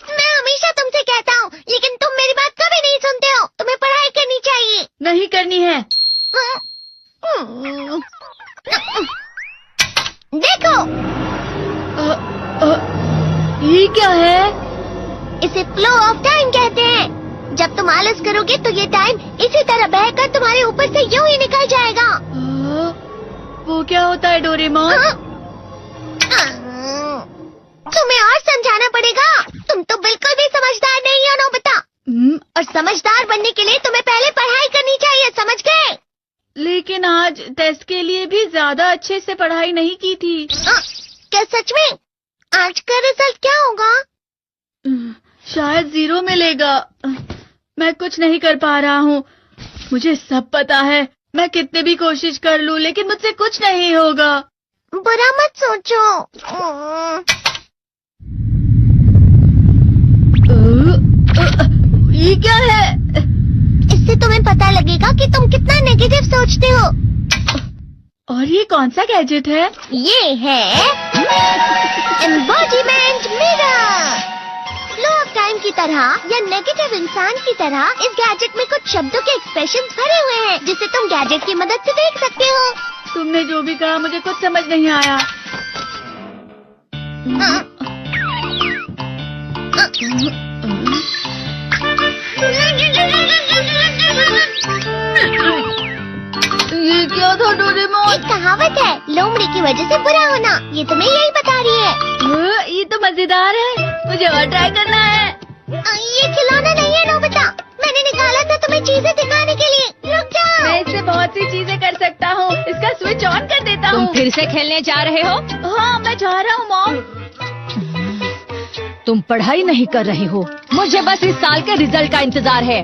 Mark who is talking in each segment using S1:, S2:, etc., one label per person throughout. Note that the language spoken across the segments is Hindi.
S1: मैं हमेशा तुमसे कहता हूँ, लेकिन तुम मेरी बात कभी नहीं सुनते हो। तुम्हें पढ़ाई करनी चाहिए।
S2: नहीं करनी है।
S1: देखो,
S2: ये क्या है?
S1: इसे फ्लो ऑफ टाइम कहते हैं। जब तुम आलस करोगे तो ये टाइम इसी तरह बहकर तुम्हारे ऊपर से यूं ही निकल जाएगा।
S2: वो क्या होता है डोरेमोन?
S1: तुम्हें और समझाना पड़ेगा। तुम तो बिल्कुल भी समझदार नहीं हो नोबिता। और समझदार बनने के लिए तुम्हें पहले पढ़ाई करनी चाहिए, समझ गए?
S2: लेकिन आज टेस्ट के लिए भी ज्यादा अच्छे से पढ़ाई नहीं की थी।
S1: क्या सच में? आज का रिजल्ट क्या होगा?
S2: शायद 0 मिलेगा। मैं कुछ नहीं कर पा रहा हूँ। मुझे सब पता है। मैं कितने भी कोशिश कर लूँ, लेकिन मुझसे कुछ नहीं होगा।
S1: बुरा मत सोचो।
S2: ये क्या है?
S1: इससे तुम्हें पता लगेगा कि तुम कितना नेगेटिव सोचते हो।
S2: और ये कौन सा गैजेट है?
S1: ये है embodiment mirror. Flow of time की तरह या नेगेटिव इंसान की तरह इस गैजेट में कुछ शब्दों के एक्सप्रेशंस भरे हुए हैं, जिसे तुम गैजेट की मदद से देख सकते हो।
S2: तुमने जो भी कहा मुझे कुछ समझ नहीं आया। ये क्या था डोरेमोन?
S1: एक कहावत है, लोमड़ी की वजह से बुरा होना। ये तुम्हें यही बता रही है।
S2: ये तो मजेदार है। मुझे और ट्राई करना है।
S1: ये खिलौना नहीं है नोबिता। मैंने निकाला था तुम्हें चीजें दिखाने के लिए। रुक जाओ।
S2: मैं इससे बहुत सी चीजें कर सकता हूँ। इसका स्विच ऑन कर देता हूँ।
S3: तुम फिर से खेलने जा रहे हो?
S2: हाँ, मैं जा रहा हूँ मॉम।
S3: तुम पढ़ाई नहीं कर रही हो। मुझे बस इस साल के रिजल्ट का इंतजार है।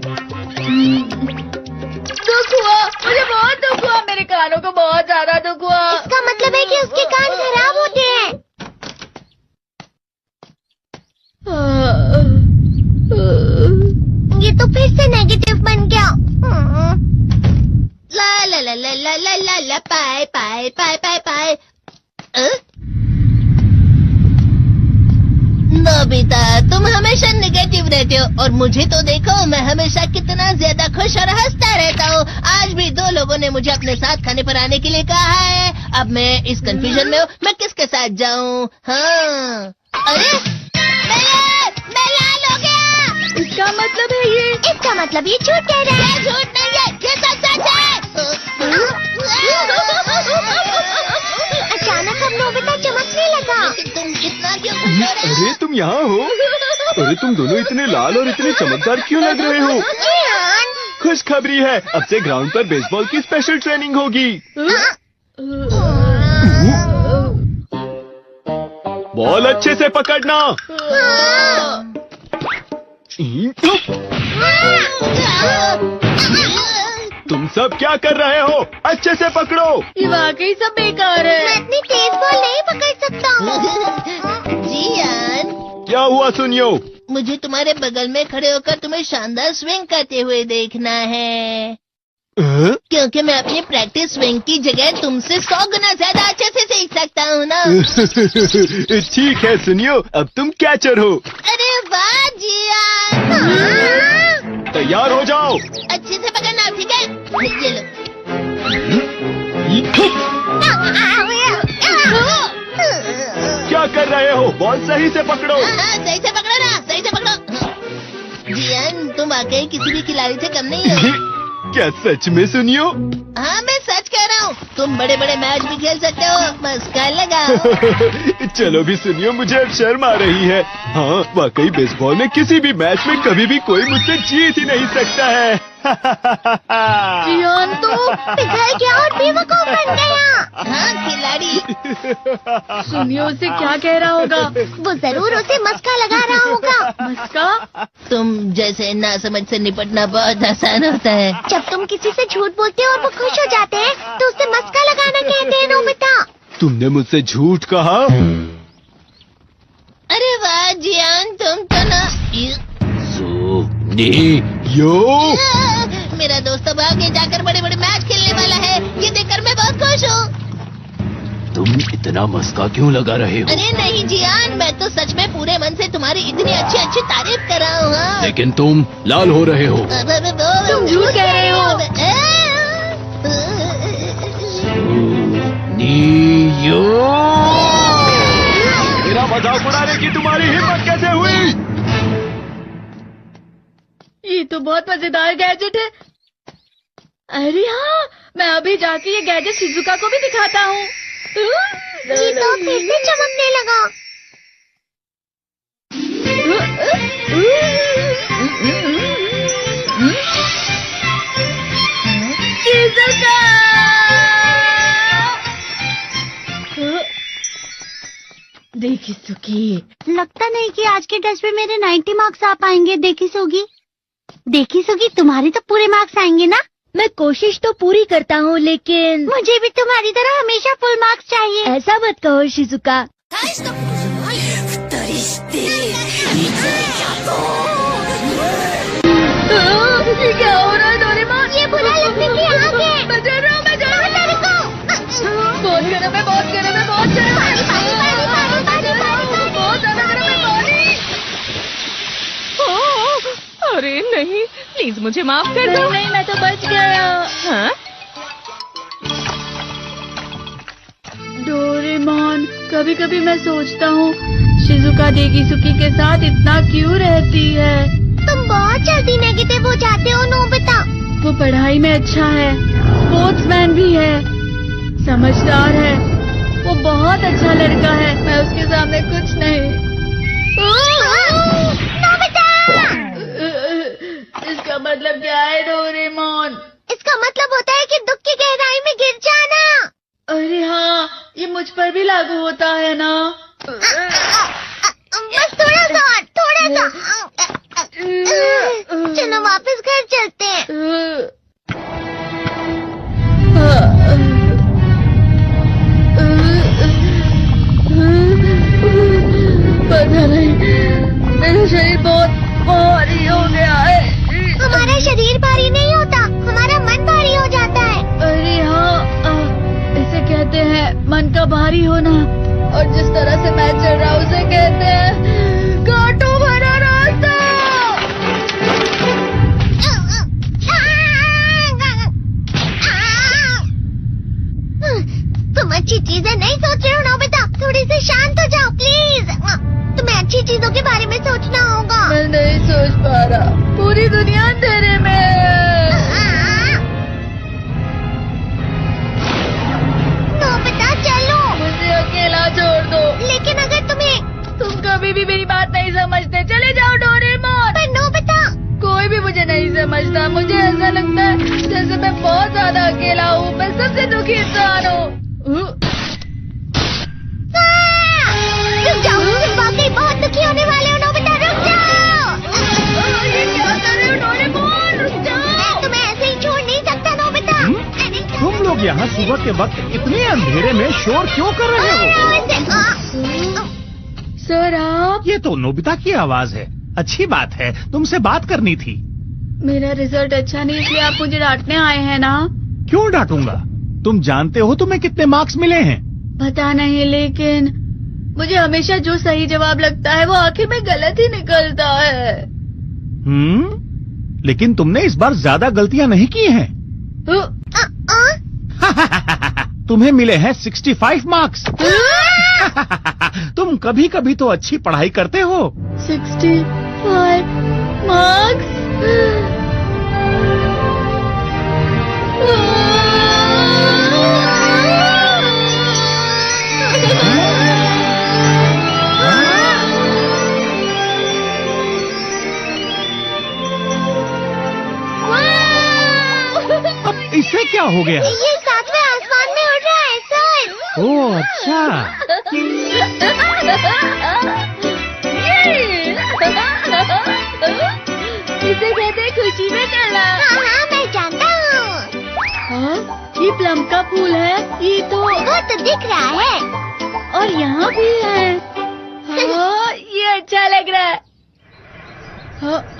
S2: दुख हुआ, मुझे बहुत दुख हुआ। मेरे कानों को बहुत ज्यादा दुख हुआ।
S1: इसका मतलब है कि उसके कान खराब होते हैं। ये तो फिर से नेगेटिव बन गया। ला ला ला ला ला ला ला ला पाए पाए पाए पाए पाए। नोबिता, तुम हमेशा नेगेटिव रहते हो और मुझे तो देखो, मैं हमेशा कितना ज्यादा खुश और हंसता रहता हूँ। आज भी 2 लोगों ने मुझे अपने साथ खाने पर आने के लिए कहा है। अब मैं इस कंफ्यूजन में हूँ, मैं किसके साथ जाऊँ? हाँ, अरे मैं लाल हो गया।
S2: इसका मतलब है ये?
S1: इसका मतलब ये झूठ कह रहा है। झूठ नहीं है, ये सब सच है। अचानक अब नोबिता चमकने लगा। तुम इतना क्यों खुश हो रहे हो?
S4: अरे तुम यहाँ हो? अरे तुम दोनों इतने लाल और इतने चमकदार क्यों लग रहे हो? खुशखबरी है, अब से ग्राउंड पर बेसबॉल की स्पेशल ट्रेनिंग होगी। बॉल अच्छे से पकड़ना। तुम सब क्या कर रहे हो? अच्छे से पकड़ो।
S2: ये वाकई सब बेकार है।
S1: मैं इतनी तेज बॉल नहीं पकड़ सकता हूँ। जियान,
S4: क्या हुआ सुनियो?
S1: मुझे तुम्हारे बगल में खड़े होकर तुम्हें शानदार स्विंग करते हुए देखना है। क्योंकि मैं अपनी प्रैक्टिस स्विंग की जगह तुमसे 100 गुना ज्यादा अच्छे से सीख सकता हूँ ना।
S4: ठीक है सुनियो, अब तुम कैचर हो।
S1: अरे वाह जियान।
S4: तैयार हो जाओ।
S1: अच्छे से पकड़ना, ठीक है? ये लो।
S4: क्या कर रहे हो? बॉल सही से पकड़ो।
S1: सही से पकड़ो ना, सही से पकड़ो। जियान, तुम वाकई किसी भी खिलाड़ी से कम नहीं हो।
S4: क्या सच में सुनियो?
S1: हाँ, मैं सच कह रहा हूँ। तुम बड़े बड़े मैच भी खेल सकते हो, मस्का लगाओ।
S4: चलो भी सुनियो, मुझे अब शर्म आ रही है। हाँ, वाकई बेसबॉल में किसी भी मैच में कभी भी कोई मुझसे जीत ही नहीं सकता है।
S2: जियान तो
S1: पिघल गया और बेवकूफ बन गया। हाँ, खिलाड़ी।
S2: सुनियो उसे क्या कह रहा होगा?
S1: वो जरूर उसे मस्का लगा रहा होगा।
S2: मस्का?
S1: तुम जैसे नासमझ से निपटना बहुत आसान होता है। जब तुम किसी से झूठ बोलते हो और वो खुश हो जाते हैं, तो उसे मस्का लगाना कहते हैं नोबिता।
S4: तुमने मुझसे झूठ कहा?
S1: अरे वाह जियान, तुम तो ना।
S4: यो,
S1: मेरा दोस्त अब आगे जाकर बड़े बड़े मैच खेलने वाला है। ये देखकर मैं बहुत खुश हूँ।
S4: तुम इतना मस्का क्यों लगा रहे हो?
S1: अरे नहीं जियान, मैं तो सच में पूरे मन से तुम्हारी इतनी अच्छी अच्छी तारीफ कर रहा हूँ। हाँ।
S4: लेकिन तुम लाल हो रहे हो।
S1: तुम
S2: झूठ कह रहे हो।
S4: मेरा मजाक उड़ाने की तुम्हारी हिम्मत कैसे हुई?
S2: ये तो बहुत मजेदार गैजेट है। अरे हाँ, मैं अभी जाके ये गैजेट शिजुका को भी दिखाता हूँ।
S1: जी तो फिर से चमकने लगा।
S2: शिजुका! देखी सुकी,
S5: लगता नहीं कि आज के टेस्ट में मेरे 90 मार्क्स आ पाएंगे। देखी सोगी तुम्हारे तो पूरे मार्क्स आएंगे ना?
S3: मैं कोशिश तो पूरी करता हूँ, लेकिन
S5: मुझे भी तुम्हारी तरह हमेशा फुल मार्क्स चाहिए।
S3: ऐसा मत कहो शिजुका।
S2: ये क्या हो रहा है डोरेमोन?
S5: ये बुरा लगने की आग है।
S2: मैं डर रहा हूँ, मैं डर रहा हूँ। बहुत गर्म है, बहुत गर्म है, बहुत गर्म है। बहुत ज्यादा गर्म है पानी।
S6: अरे नहीं, प्लीज मुझे माफ कर दो।
S2: नहीं, मैं तो बच गया।
S6: हाँ?
S2: डोरेमोन, कभी कभी मैं सोचता हूँ शिजुका देगीसुकी के साथ इतना क्यों रहती है।
S5: तुम बहुत जल्दी नेगेटिव हो जाते हो नोबिता।
S2: वो पढ़ाई में अच्छा है, स्पोर्ट्समैन भी है, समझदार है, वो बहुत अच्छा लड़का है। मैं उसके सामने कुछ नहीं।
S5: नोबिता!
S2: इसका मतलब क्या है डोरेमोन?
S5: इसका मतलब होता है कि दुख की गहराई में गिर जाना।
S2: अरे हाँ, ये मुझ पर भी लागू होता है ना।
S5: बस थोड़ा सा। चलो वापस घर चलते हैं।
S2: पता नहीं, मेरा शरीर बहुत भारी हो गया है।
S5: हमारा शरीर भारी नहीं होता, हमारा मन भारी हो जाता है।
S2: अरे हाँ, इसे कहते हैं मन का भारी होना। और जिस तरह से मैं चल रहा हूँ उसे कहते हैं कांटों भरा रास्ता।
S5: तुम अच्छी चीजें नहीं सोच रहे हो नोबिता, थोड़ी सी शांत हो जाओ प्लीज। तुम्हें अच्छी चीजों के बारे में सोचना होगा।
S2: मैं नहीं सोच पा रहा, पूरी दुनिया अंधेरे में है।
S5: नोबिता चलो।
S2: मुझे अकेला छोड़ दो।
S5: लेकिन अगर
S2: तुम कभी भी मेरी बात नहीं समझते, चले जाओ डोरेमोन।
S5: पर नोबिता,
S2: कोई भी मुझे नहीं समझता। मुझे ऐसा लगता है जैसे मैं बहुत ज्यादा अकेला हूँ, मैं सबसे दुखी इंसान हूँ।
S5: रुक जाओ, तुम वाकई बहुत दुखी होने वाले हो नोबिता, रुक जाओ।
S2: ये क्या कर रहे हो डोरेमोन? रुक जाओ।
S5: मैं तुम्हें ऐसे ही छोड़ नहीं सकता नोबिता।
S7: तुम लोग यहाँ सुबह के वक्त इतने अंधेरे में शोर क्यों कर रहे हो?
S2: सर आप?
S7: ये तो नोबिता की आवाज है। अच्छी बात है, तुमसे बात करनी थी।
S2: मेरा रिजल्ट अच्छा नहीं, इसलिए आप मुझे डांटने आए हैं ना?
S7: क्यों डांटूंगा? तुम जानते हो तुम्हें कितने मार्क्स मिले हैं?
S2: पता नहीं, लेकिन मुझे हमेशा जो सही जवाब लगता है वो आखिर में गलत ही निकलता है।
S7: लेकिन तुमने इस बार ज्यादा गलतियां नहीं की हैं। तुम्हें मिले हैं 65 मार्क्स। तुम कभी कभी तो अच्छी पढ़ाई करते हो।
S2: 65 मार्क्स?
S7: अब इससे क्या हो गया?
S5: ये सातवें आसमान में उड़ रहा है सर।
S7: ओह अच्छा।
S2: इसे कहते हैं खुशी में चलना।
S5: हाँ, मैं जानता हूँ।
S2: हाँ, ये प्लम का फूल है। ये तो
S5: वो तो दिख रहा है।
S2: और यहाँ भी है। हाँ, ये अच्छा लग रहा है।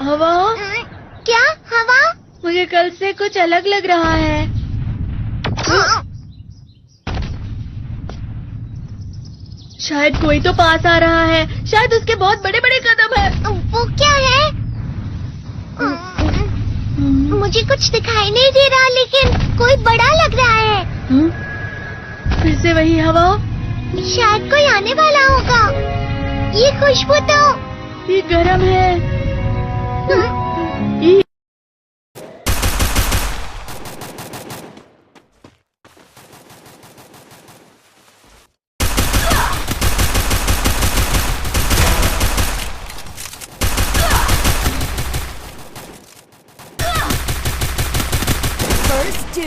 S2: हवा?
S5: क्या हवा?
S2: मुझे कल से कुछ अलग लग रहा है। शायद कोई तो पास आ रहा है। शायद उसके बहुत बड़े बड़े कदम है।
S5: वो क्या है? मुझे कुछ दिखाई नहीं दे रहा, लेकिन कोई बड़ा लग रहा है।
S2: फिर से वही हवा।
S5: शायद कोई आने वाला होगा। ये खुशबू तो
S2: ये गर्म है।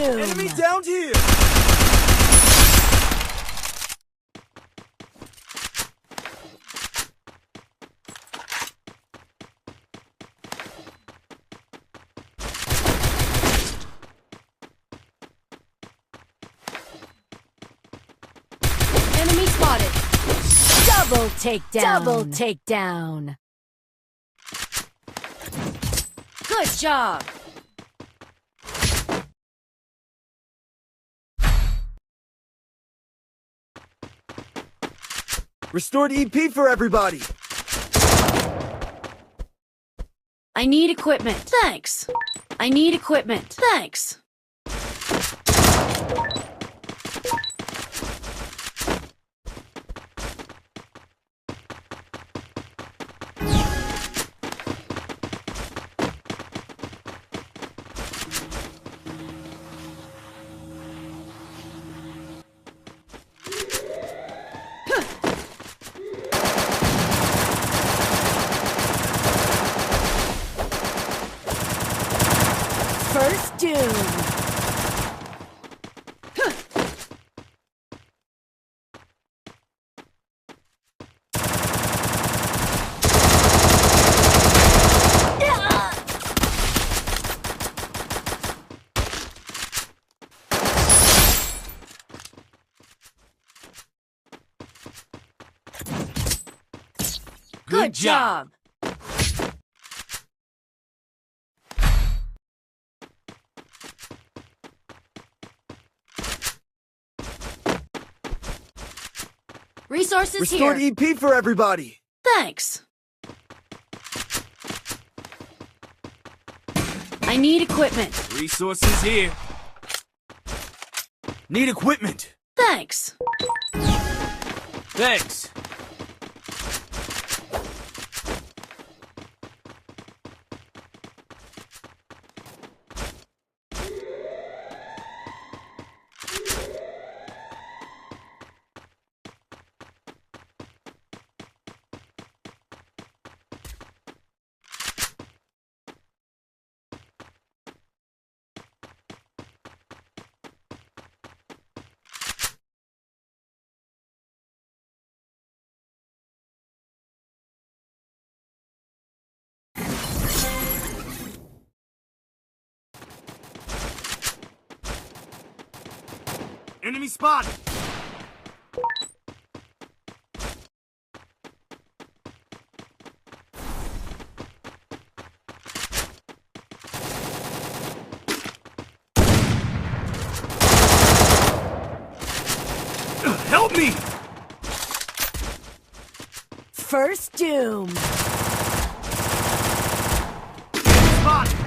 S8: Enemy down here!
S3: Enemy spotted. Double takedown. Double takedown. Good job.
S8: Restored EP for everybody!
S3: I need equipment. Thanks. I need equipment. Thanks. First doom. Good job. Resources
S8: Restored
S3: here.
S8: EP for everybody!
S3: Thanks. I need equipment.
S8: Resources here. Need equipment.
S3: Thanks.
S8: Thanks. Enemy spotted! Help me!
S3: First doom.
S8: Spotted!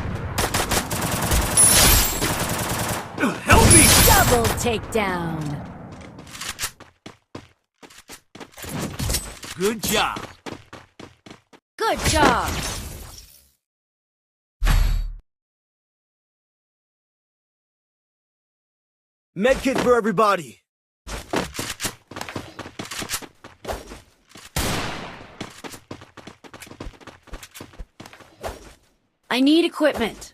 S8: Help me!
S3: Double takedown.
S8: Good job.
S3: Good job.
S8: Medkit for everybody.
S3: I need equipment.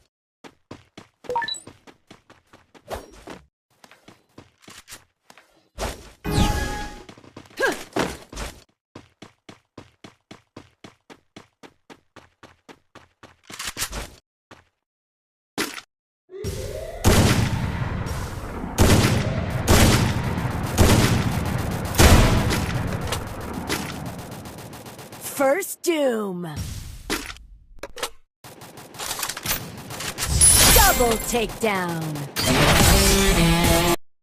S3: First doom. Double takedown.